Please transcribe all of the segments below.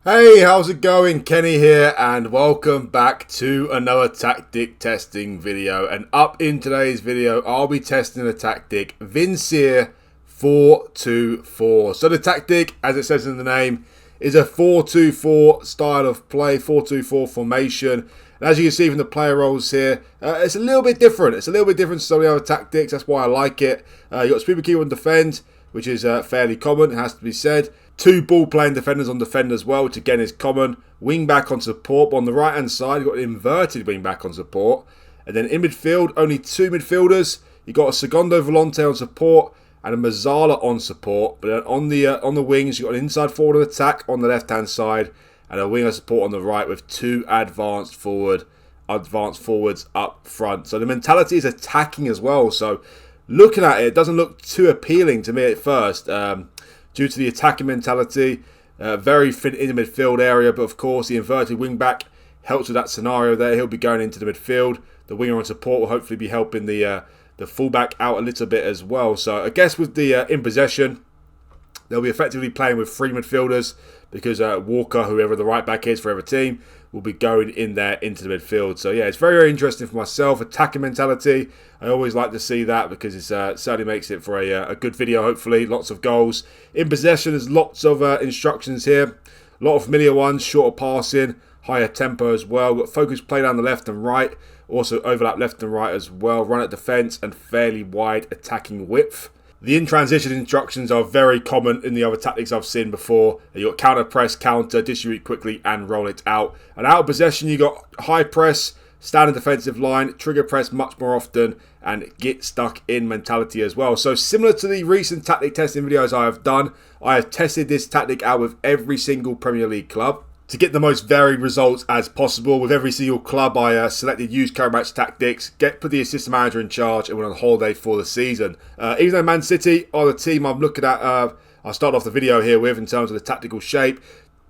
Hey, how's it going? Kenny here, and welcome back to another tactic testing video. And up in today's video, I'll be testing the tactic Vincere 4-2-4. So the tactic, as it says in the name, is a 4-2-4 style of play, 4-2-4 formation. And as you can see from the player roles here, it's a little bit different. It's a little bit different to some of the other tactics. That's why I like it. You've got sweeper keeper on defend, which is fairly common, it has to be said. Two ball-playing defenders on defend as well, which again is common. Wing-back on support, but on the right-hand side, you've got an inverted wing-back on support. And then in midfield, only two midfielders. You've got a Segundo Volante on support and a Mazzala on support. But then on the wings, you've got an inside forward of attack on the left-hand side and a winger support on the right with two advanced forwards up front. So the mentality is attacking as well. So looking at it, it doesn't look too appealing to me at first. Due to the attacking mentality, very fit in the midfield area, but of course the inverted wing-back helps with that scenario there. He'll be going into the midfield. The winger on support will hopefully be helping the full-back out a little bit as well. So I guess with the in possession, they'll be effectively playing with three midfielders because Walker, whoever the right-back is for every team, will be going in there into the midfield. So yeah, it's very, very interesting for myself. Attacking mentality, I always like to see that because it certainly makes it for a good video, hopefully. Lots of goals. In possession, there's lots of instructions here. A lot of familiar ones, shorter passing, higher tempo as well. We've got focus play down the left and right. Also overlap left and right as well. Run at defence and fairly wide attacking width. The in-transition instructions are very common in the other tactics I've seen before. You've got counter press, counter, distribute quickly and roll it out. And out of possession, you've got high press, stand in defensive line, trigger press much more often, and get stuck in mentality as well. So similar to the recent tactic testing videos I have done, I have tested this tactic out with every single Premier League club to get the most varied results as possible. With every single club, I selected use current match tactics, put the assistant manager in charge, and went on holiday for the season. Even though Man City are the team I'm looking at, I'll start off the video here with in terms of the tactical shape,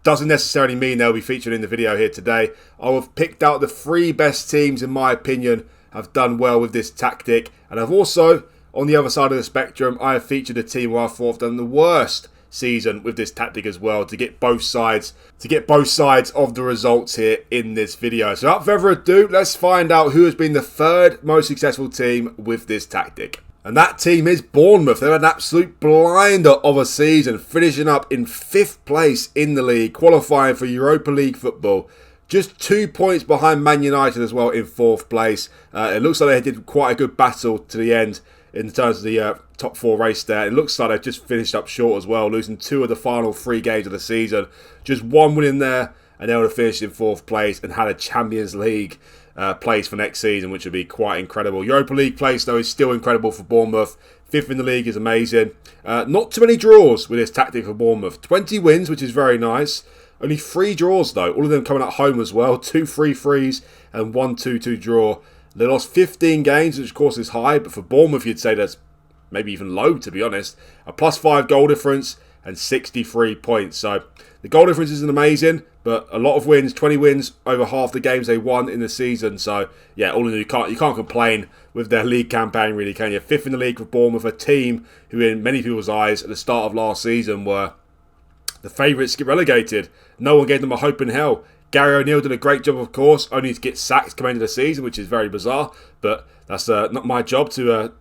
doesn't necessarily mean they'll be featured in the video here today. I have picked out the three best teams, in my opinion, have done well with this tactic. And I've also, on the other side of the spectrum, I have featured a team who I thought have done the worst season with this tactic as well, to get both sides of the results here in this video. So without further ado, let's find out who has been the third most successful team with this tactic. And that team is Bournemouth. They've had an absolute blinder of a season, finishing up in 5th place in the league, qualifying for Europa League football. Just 2 points behind Man United as well in 4th place. It looks like they did quite a good battle to the end in terms of the top 4 race there. It looks like they've just finished up short as well, losing 2 of the final 3 games of the season. Just 1 win in there, and they would have finished in 4th place and had a Champions League place for next season, which would be quite incredible. Europa League place, though, is still incredible for Bournemouth. 5th in the league is amazing. Not too many draws with this tactic for Bournemouth. 20 wins, which is very nice. Only 3 draws, though. All of them coming at home as well. 2 3-3s and 1 2-2 draw. They lost 15 games, which of course is high, but for Bournemouth you'd say that's maybe even low, to be honest. A +5 goal difference and 63 points. So the goal difference isn't amazing, but a lot of wins, 20 wins over half the games they won in the season. So yeah, all in all, you can't complain with their league campaign, really, can you? 5th in the league for Bournemouth, a team who in many people's eyes at the start of last season were the favourites to get relegated. No one gave them a hope in hell. Gary O'Neill did a great job, of course, only to get sacked coming into the season, which is very bizarre. But that's not my job to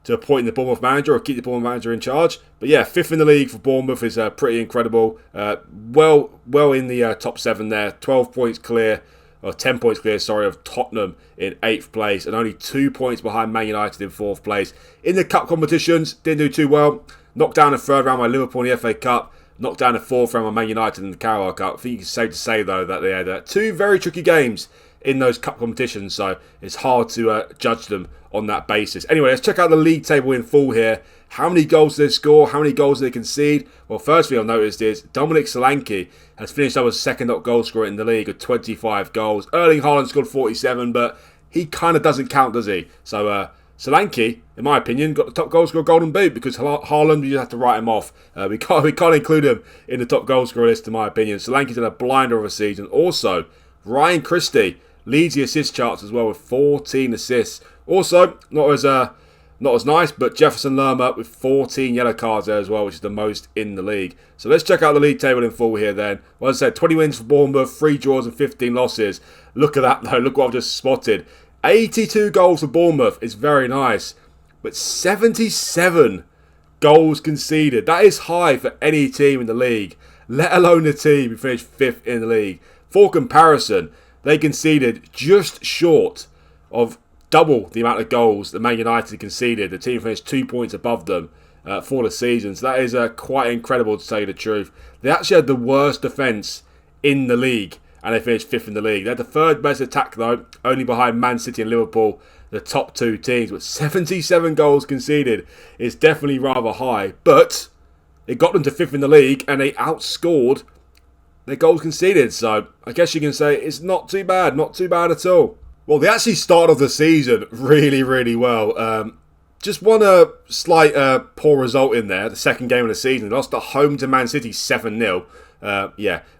appoint the Bournemouth manager or keep the Bournemouth manager in charge. But yeah, 5th in the league for Bournemouth is pretty incredible. Well in the top 7 there. 12 points clear, or 10 points clear, sorry, of Tottenham in 8th place. And only 2 points behind Man United in 4th place. In the cup competitions, didn't do too well. Knocked down the 3rd round by Liverpool in the FA Cup. Knocked down the 4th round by Man United in the Carabao Cup. I think it's safe to say, though, that they had 2 very tricky games in those cup competitions, so it's hard to judge them on that basis. Anyway, let's check out the league table in full here. How many goals did they score? How many goals did they concede? Well, first thing I've noticed is Dominic Solanke has finished up as second top goal scorer in the league with 25 goals. Erling Haaland scored 47, but he kind of doesn't count, does he? So Solanke, in my opinion, got the top goal scorer Golden Boot because Haaland, we just have to write him off. We can't include him in the top goal scorer list, in my opinion. Solanke's had a blinder of a season. Also, Ryan Christie leads the assist charts as well with 14 assists. Also, not not as nice, but Jefferson Lerma with 14 yellow cards there as well, which is the most in the league. So let's check out the league table in full here then. Well, as I said, 20 wins for Bournemouth, 3 draws and 15 losses. Look at that though, look what I've just spotted. 82 goals for Bournemouth is very nice, but 77 goals conceded. That is high for any team in the league, let alone the team who finished 5th in the league. For comparison, they conceded just short of double the amount of goals that Man United conceded. The team finished 2 points above them for the season. So that is quite incredible, to tell you the truth. They actually had the worst defence in the league, and they finished 5th in the league. They had the 3rd best attack, though, only behind Man City and Liverpool, the top 2 teams. But 77 goals conceded is definitely rather high. But it got them to 5th in the league, and they outscored their goals conceded. So I guess you can say it's not too bad. Not too bad at all. Well, they actually started off the season really, really well. Just one slight poor result in there, the second game of the season. They lost at home to Man City 7-0.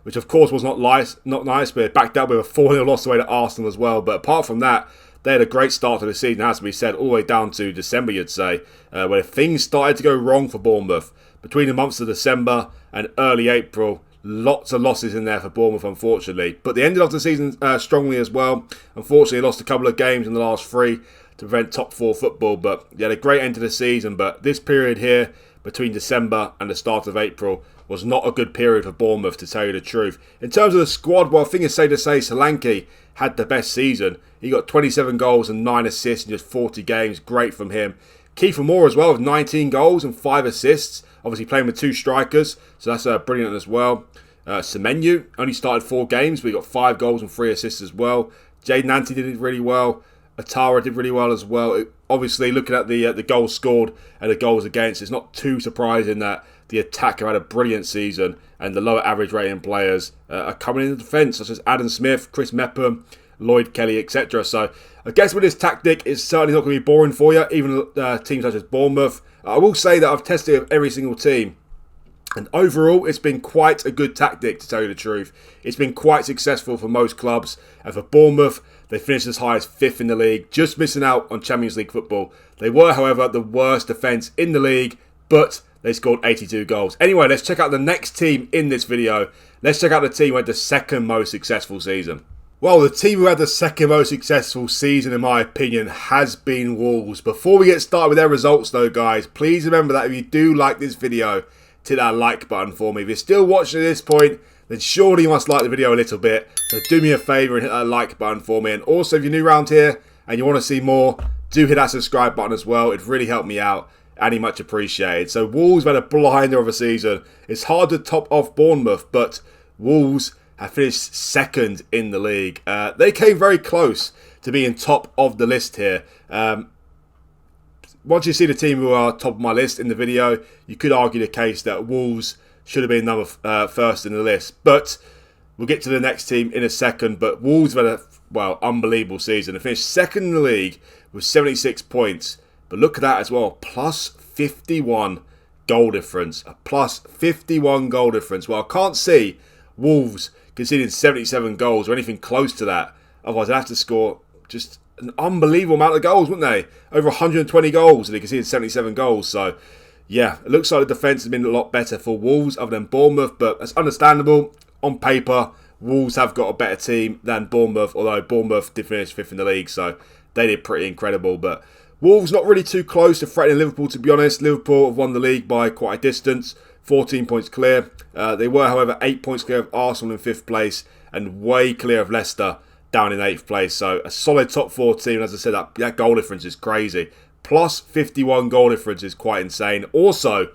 Which of course was not nice, but it backed up with a 4-0 loss away to Arsenal as well. But apart from that, they had a great start to the season, has to be said, all the way down to December, you'd say, where things started to go wrong for Bournemouth. Between the months of December and early April, lots of losses in there for Bournemouth, unfortunately. But they ended off the season strongly as well. Unfortunately, lost a couple of games in the last 3 to prevent top 4 football. But they had a great end to the season. But this period here, between December and the start of April, was not a good period for Bournemouth, to tell you the truth. In terms of the squad, well, I think it's safe to say Solanke had the best season. He got 27 goals and 9 assists in just 40 games. Great from him. Kiefer Moore as well with 19 goals and 5 assists. Obviously playing with 2 strikers, so that's brilliant as well. Semenyo only started 4 games, but he got 5 goals and 3 assists as well. Jayden Ante did it really well. Atara did really well as well. Obviously, looking at the goals scored and the goals against, it's not too surprising that the attack have had a brilliant season and the lower average rating players are coming in the defence, such as Adam Smith, Chris Mepham, Lloyd Kelly, etc. So I guess with this tactic, it's certainly not going to be boring for you, even teams such as Bournemouth. I will say that I've tested it with every single team, and overall it's been quite a good tactic, to tell you the truth. It's been quite successful for most clubs, and for Bournemouth, they finished as high as 5th in the league, just missing out on Champions League football. They were, however, the worst defence in the league, but they scored 82 goals. Anyway, let's check out the next team in this video. Let's check out the team who had the second most successful season. Well, the team who had the second most successful season, in my opinion, has been Wolves. Before we get started with their results, though, guys, please remember that if you do like this video, hit that like button for me. If you're still watching at this point, then surely you must like the video a little bit. So do me a favour and hit that like button for me. And also, if you're new around here and you want to see more, do hit that subscribe button as well. It'd really help me out. And much appreciated. So Wolves had a blinder of a season. It's hard to top off Bournemouth, but Wolves have finished 2nd in the league. They came very close to being top of the list here. Once you see the team who are top of my list in the video, you could argue the case that Wolves should have been number 1st in the list. But we'll get to the next team in a second. But Wolves have had a, unbelievable season. They finished 2nd in the league with 76 points. But look at that as well, plus 51 goal difference. A plus 51 goal difference. Well, I can't see Wolves conceding 77 goals or anything close to that. Otherwise, they'd have to score just an unbelievable amount of goals, wouldn't they? Over 120 goals, and they conceded 77 goals. So, yeah, it looks like the defence has been a lot better for Wolves other than Bournemouth. But that's understandable. On paper, Wolves have got a better team than Bournemouth, although Bournemouth did finish 5th in the league, so they did pretty incredible. But Wolves not really too close to threatening Liverpool, to be honest. Liverpool have won the league by quite a distance, 14 points clear. They were, however, 8 points clear of Arsenal in 5th place and way clear of Leicester down in 8th place. So a solid top 4 team. As I said, that goal difference is crazy. Plus 51 goal difference is quite insane. Also,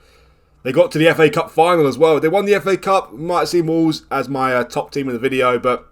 they got to the FA Cup final as well. They won the FA Cup. You might have seen Wolves as my top team in the video, but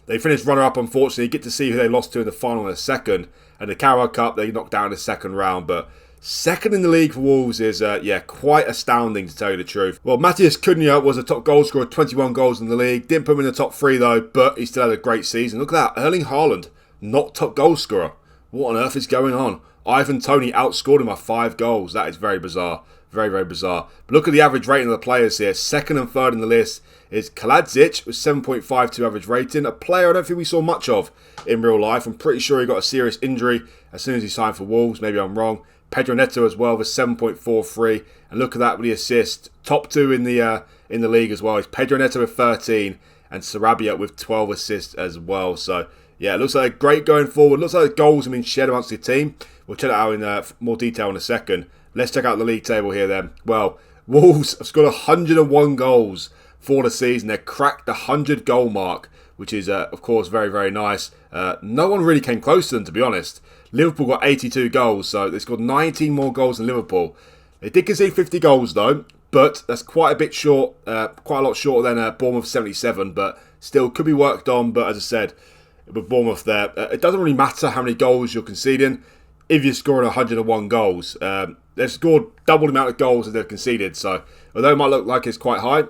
they finished runner-up, unfortunately. You get to see who they lost to in the final in a second. And the Carabao Cup, they knocked down in the 2nd round. But 2nd in the league for Wolves is, quite astounding, to tell you the truth. Well, Matheus Cunha was a top goal scorer, 21 goals in the league. Didn't put him in the top 3, though, but he still had a great season. Look at that. Erling Haaland, not top goal scorer. What on earth is going on? Ivan Toney outscored him by 5 goals. That is very bizarre. Very, very bizarre. But look at the average rating of the players here. Second and third in the list is Kaladzic with 7.52 average rating. A player I don't think we saw much of in real life. I'm pretty sure he got a serious injury as soon as he signed for Wolves. Maybe I'm wrong. Pedro Neto as well with 7.43. And look at that with the assist. Top 2 in the league as well. It's Pedro Neto with 13 and Sarabia with 12 assists as well. So, yeah, it looks like great going forward. Looks like the goals have been shared amongst the team. We'll check that out in more detail in a second. Let's check out the league table here then. Well, Wolves have scored 101 goals for the season. They've cracked the 100 goal mark, which is, of course, very, very nice. No one really came close to them, to be honest. Liverpool got 82 goals, so they scored 19 more goals than Liverpool. They did concede 50 goals, though, but that's quite a bit short, quite a lot shorter than Bournemouth 77, but still could be worked on. But as I said, with Bournemouth there, it doesn't really matter how many goals you're conceding if you're scoring 101 goals. They've scored double the amount of goals that they've conceded, so although it might look like it's quite high,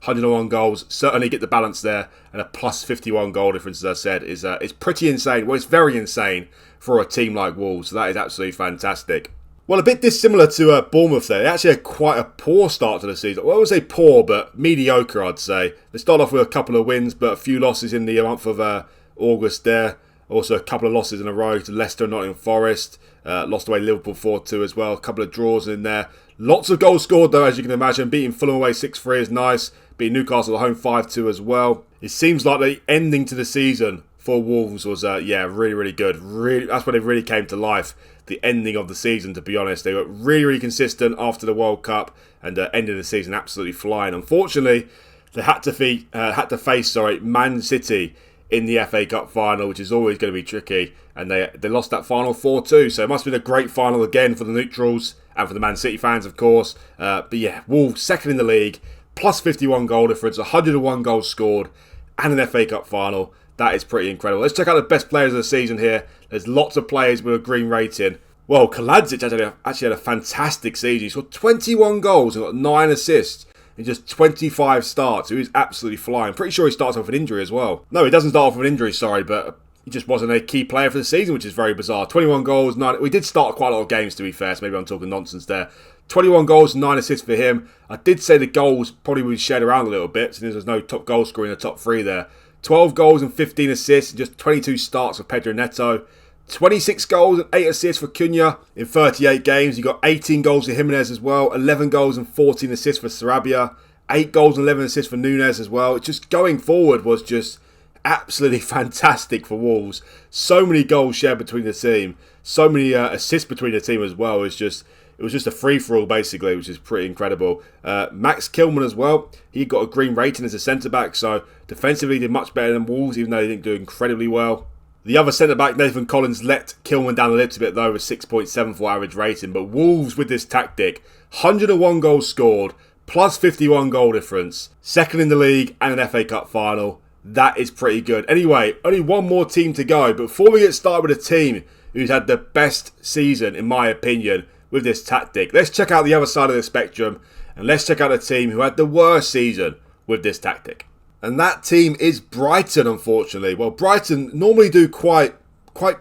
101 goals, certainly get the balance there, and a plus 51 goal difference, as I said, is pretty insane. Well, it's very insane for a team like Wolves, so that is absolutely fantastic. Well, a bit dissimilar to Bournemouth there. They actually had quite a poor start to the season. Well, I would say poor, but mediocre, I'd say. They started off with a couple of wins, but a few losses in the month of August there. Also, a couple of losses in a row to Leicester and Nottingham Forest. Lost away Liverpool 4-2 as well. A couple of draws in there. Lots of goals scored, though, as you can imagine. Beating Fulham away 6-3 is nice. Beating Newcastle at home 5-2 as well. It seems like the ending to the season for Wolves was, really, really good. Really, that's when it really came to life. The ending of the season, to be honest. They were really, really consistent after the World Cup and ended the season absolutely flying. Unfortunately, they had to face Man City in the FA Cup final, which is always going to be tricky, and they lost that final 4-2, so it must have been a great final again for the neutrals, and for the Man City fans, of course. But yeah, Wolves second in the league, plus 51 goal difference, 101 goals scored, and an FA Cup final. That is pretty incredible. Let's check out the best players of the season here. There's lots of players with a green rating. Well, Kaladzic actually had a fantastic season. He scored 21 goals and got 9 assists in just 25 starts. He was absolutely flying. Pretty sure he starts off with an injury as well. No, he doesn't start off with an injury, sorry, but he just wasn't a key player for the season, which is very bizarre. 21 goals, 9... We did start quite a lot of games, to be fair, so maybe I'm talking nonsense there. 21 goals, 9 assists for him. I did say the goals probably would be shared around a little bit, since there's no top goal scorer in the top 3 there. 12 goals and 15 assists in just 22 starts for Pedro Neto. 26 goals and 8 assists for Cunha in 38 games. You got 18 goals for Jimenez as well. 11 goals and 14 assists for Sarabia. 8 goals and 11 assists for Nunes as well. It's just going forward was just absolutely fantastic for Wolves. So many goals shared between the team. So many assists between the team as well. It was just a free-for-all basically, which is pretty incredible. Max Kilman as well. He got a green rating as a centre-back, so defensively did much better than Wolves, even though he didn't do incredibly well. The other centre-back, Nathan Collins, let Kilman down a little bit though with 6.74 average rating. But Wolves with this tactic, 101 goals scored, plus 51 goal difference. Second in the league and an FA Cup final. That is pretty good. Anyway, only one more team to go. But before we get started with a team who's had the best season, in my opinion, with this tactic, let's check out the other side of the spectrum. And let's check out a team who had the worst season with this tactic. And that team is Brighton, unfortunately. Well, Brighton normally do quite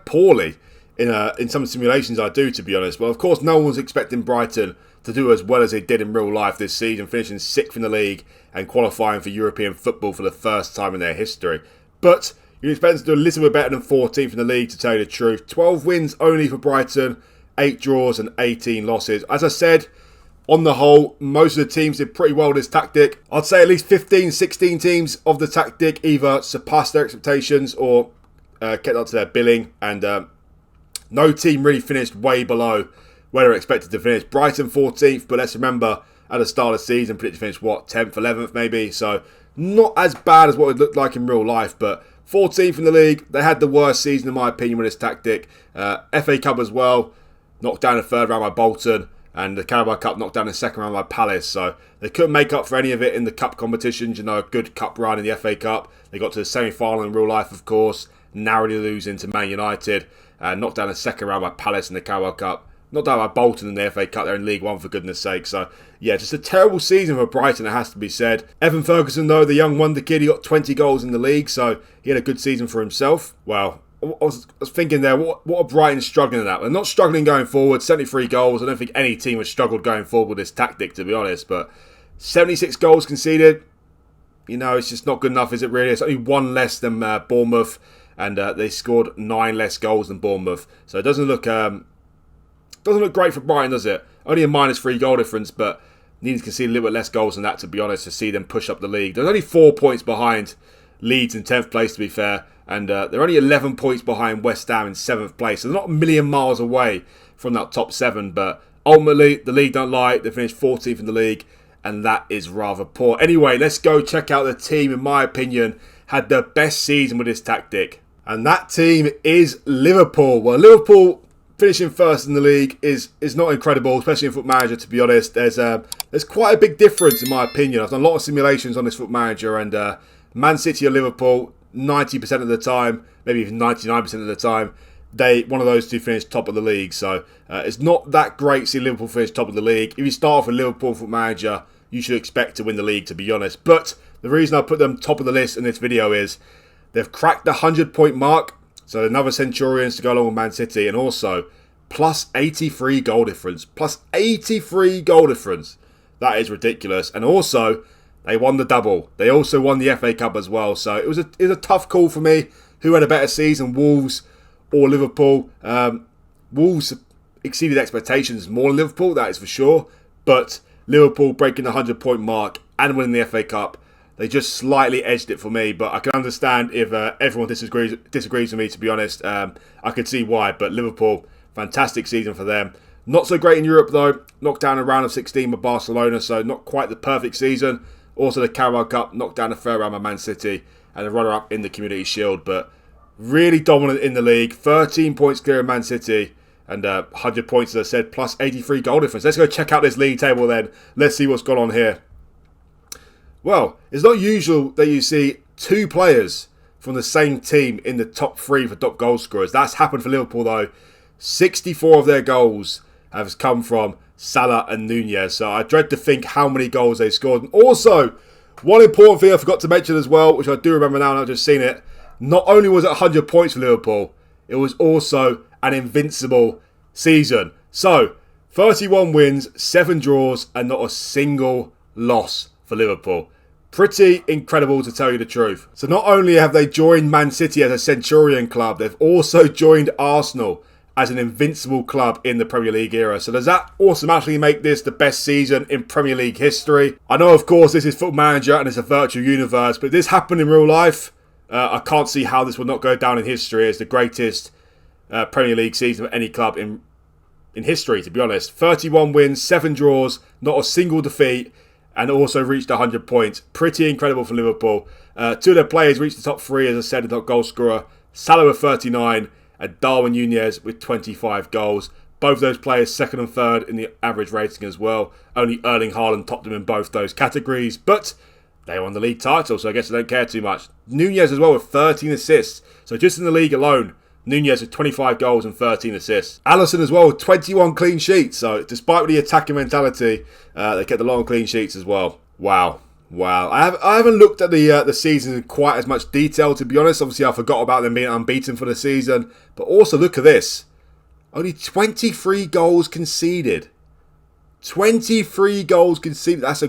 poorly in some simulations I do, to be honest. Well, of course, no one was expecting Brighton to do as well as they did in real life this season, finishing 6th in the league and qualifying for European football for the first time in their history. But you'd expect them to do a little bit better than 14th in the league, to tell you the truth. 12 wins only for Brighton, 8 draws and 18 losses. As I said, on the whole, most of the teams did pretty well with this tactic. I'd say at least 15, 16 teams of the tactic either surpassed their expectations or kept up to their billing. And no team really finished way below where they were expected to finish. Brighton 14th, but let's remember, at the start of the season, predicted to finish, 10th, 11th maybe. So not as bad as what it looked like in real life, but 14th in the league. They had the worst season, in my opinion, with this tactic. FA Cup as well, knocked down in the 3rd round by Bolton. And the Carabao Cup knocked down in the 2nd round by Palace. So they couldn't make up for any of it in the cup competitions. You know, a good cup run in the FA Cup. They got to the semi-final in real life, of course. Narrowly losing to Man United. Knocked down in the 2nd round by Palace in the Carabao Cup. Knocked down by Bolton in the FA Cup. They're in League One, for goodness sake. So, yeah, just a terrible season for Brighton, it has to be said. Evan Ferguson, though, the young wonder kid, he got 20 goals in the league. So he had a good season for himself. Well, was thinking there, what are Brighton struggling at? They're not struggling going forward. 73 goals. I don't think any team has struggled going forward with this tactic, to be honest. But 76 goals conceded. You know, it's just not good enough, is it really? It's only one less than Bournemouth, and they scored 9 less goals than Bournemouth. So it doesn't look great for Brighton, does it? Only a -3 goal difference, but needed to concede a little bit less goals than that, to be honest, to see them push up the league. They're only 4 points behind Leeds in 10th place, to be fair, and they're only 11 points behind West Ham in 7th place. So they're not a million miles away from that top 7, but ultimately, the league don't lie. They finished 14th in the league, and that is rather poor. Anyway, let's go check out the team, in my opinion, had the best season with this tactic. And that team is Liverpool. Well, Liverpool finishing first in the league is not incredible, especially in FootballManager, to be honest. There's quite a big difference, in my opinion. I've done a lot of simulations on this FootballManager, and Man City or Liverpool, 90% of the time, maybe even 99% of the time, one of those two finished top of the league. So it's not that great to see Liverpool finish top of the league. If you start off with Liverpool FootballManager, you should expect to win the league, to be honest. But the reason I put them top of the list in this video is they've cracked the 100-point mark. So another Centurions to go along with Man City, and also plus 83 goal difference. Plus 83 goal difference. That is ridiculous. And also, they won the double. They also won the FA Cup as well. So it was a tough call for me. Who had a better season, Wolves or Liverpool? Wolves exceeded expectations more than Liverpool, that is for sure. But Liverpool breaking the 100-point mark and winning the FA Cup, they just slightly edged it for me. But I can understand if everyone disagrees with me, to be honest. I could see why. But Liverpool, fantastic season for them. Not so great in Europe, though. Knocked down a round of 16 by Barcelona, so not quite the perfect season. Also, the Carabao Cup knocked down a third round by Man City, and a runner-up in the Community Shield. But really dominant in the league. 13 points clear of Man City, and 100 points, as I said, plus 83 goal difference. Let's go check out this league table then. Let's see what's gone on here. Well, it's not usual that you see 2 players from the same team in the top 3 for top goal scorers. That's happened for Liverpool, though. 64 of their goals have come from Salah and Nunez. So I dread to think how many goals they scored. And also, one important thing I forgot to mention as well, which I do remember now and I've just seen it. Not only was it 100 points for Liverpool, it was also an invincible season. So, 31 wins, 7 draws, and not a single loss for Liverpool. Pretty incredible, to tell you the truth. So not only have they joined Man City as a Centurion club, they've also joined Arsenal as an invincible club in the Premier League era. So does that automatically make this the best season in Premier League history? I know, of course, this is FootballManager and it's a virtual universe, but this happened in real life. I can't see how this will not go down in history as the greatest Premier League season of any club in history, to be honest. 31 wins, 7 draws, not a single defeat, and also reached 100 points. Pretty incredible for Liverpool. 2 of their players reached the top 3, as I said, the top goal scorer. Salah with 39 and Darwin Nunez with 25 goals. Both of those players second and third in the average rating as well. Only Erling Haaland topped them in both those categories, but they won the league title, so I guess I don't care too much. Nunez as well with 13 assists. So just in the league alone, Nunez with 25 goals and 13 assists. Alisson as well with 21 clean sheets. So despite the attacking mentality, they kept a lot of clean sheets as well. Wow. I haven't looked at the season in quite as much detail, to be honest. Obviously, I forgot about them being unbeaten for the season. But also, look at this. Only 23 goals conceded. 23 goals conceded. That's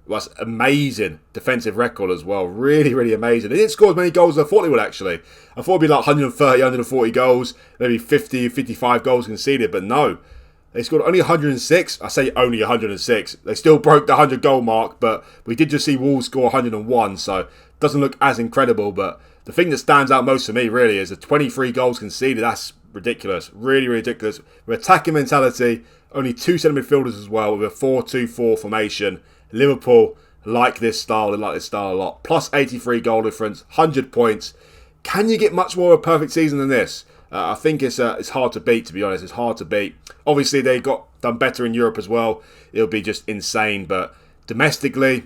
that's amazing defensive record as well. Really, really amazing. They didn't score as many goals as I thought they would, actually. I thought it'd be like 130, 140 goals, maybe 50, 55 goals conceded, but no. They scored only 106. I say only 106. They still broke the 100 goal mark, but we did just see Wolves score 101, so it doesn't look as incredible. But the thing that stands out most for me, really, is the 23 goals conceded. That's ridiculous. Really, really ridiculous. With attacking mentality, only 2 centre midfielders as well, with a 4-2-4 formation. Liverpool like this style. They like this style a lot. Plus 83 goal difference, 100 points. Can you get much more of a perfect season than this? I think it's hard to beat, to be honest. It's hard to beat. Obviously, they got done better in Europe as well. It'll be just insane. But domestically,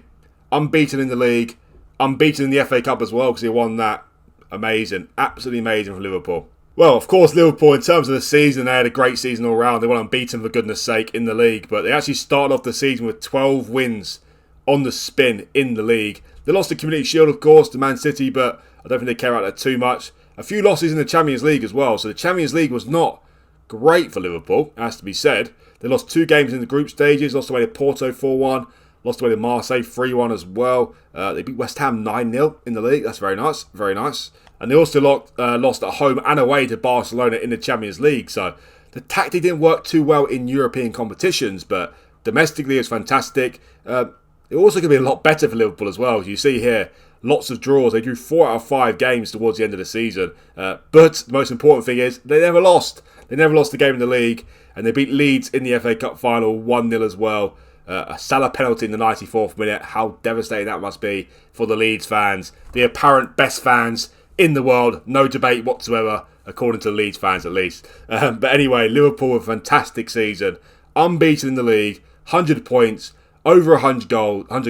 unbeaten in the league. Unbeaten in the FA Cup as well because they won that. Amazing. Absolutely amazing for Liverpool. Well, of course, Liverpool, in terms of the season, they had a great season all round. They were unbeaten, for goodness sake, in the league. But they actually started off the season with 12 wins on the spin in the league. They lost the Community Shield, of course, to Man City, but I don't think they care about that too much. a few losses in the Champions League as well. So the Champions League was not great for Liverpool, has to be said. They lost 2 games in the group stages, lost away to Porto 4-1, lost away to Marseille 3-1 as well. They beat West Ham 9-0 in the league. That's very nice, very nice. And they also lost at home and away to Barcelona in the Champions League. So the tactic didn't work too well in European competitions, but domestically it's fantastic. It also could be a lot better for Liverpool as well. As you see here, lots of draws. They drew 4 out of 5 games towards the end of the season. But the most important thing is they never lost. They never lost a game in the league. And they beat Leeds in the FA Cup final 1-0 as well. A Salah penalty in the 94th minute. How devastating that must be for the Leeds fans. The apparent best fans in the world. No debate whatsoever, according to the Leeds fans at least. But anyway, Liverpool with a fantastic season. Unbeaten in the league. 100 points. Over 100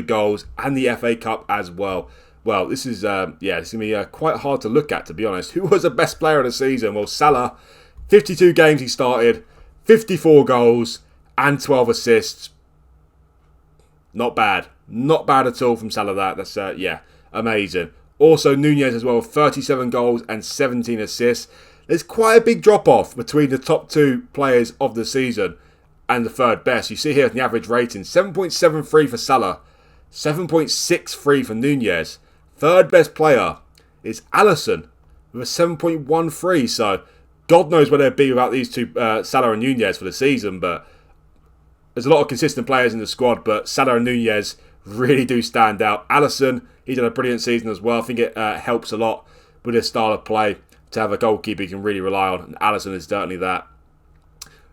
goals. And the FA Cup as well. Well, this is it's going to be quite hard to look at, to be honest. Who was the best player of the season? Well, Salah. 52 games he started. 54 goals. And 12 assists. Not bad. Not bad at all from Salah. That's, amazing. Also, Nunez as well, 37 goals and 17 assists. There's quite a big drop-off between the top 2 players of the season and the third best. You see here the average rating, 7.73 for Salah, 7.63 for Nunez. Third best player is Alisson with a 7.13. So, God knows where they'd be without these 2, Salah and Nunez, for the season. But there's a lot of consistent players in the squad, but Salah and Nunez really do stand out. Alisson, he's had a brilliant season as well. I think it helps a lot with his style of play to have a goalkeeper you can really rely on. And Alisson is certainly that.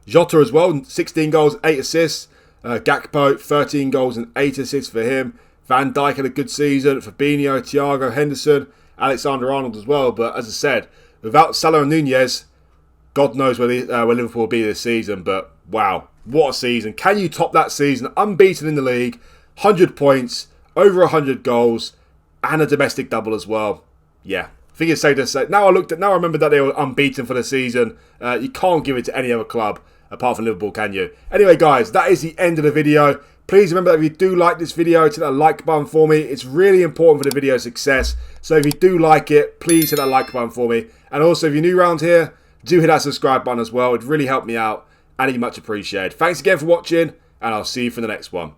Jota as well, 16 goals, 8 assists. Gakpo, 13 goals and 8 assists for him. Van Dijk had a good season. Fabinho, Thiago, Henderson, Alexander-Arnold as well. But as I said, without Salah and Nunez, God knows where Liverpool will be this season. But wow, what a season. Can you top that season? Unbeaten in the league. 100 points, over 100 goals, and a domestic double as well. Yeah, I think it's safe to say. Now I remember that they were unbeaten for the season. You can't give it to any other club apart from Liverpool, can you? Anyway, guys, that is the end of the video. Please remember that if you do like this video, hit that like button for me. It's really important for the video's success. So if you do like it, please hit that like button for me. And also, if you're new around here, do hit that subscribe button as well. It'd really help me out, and it'd be much appreciated. Thanks again for watching, and I'll see you for the next one.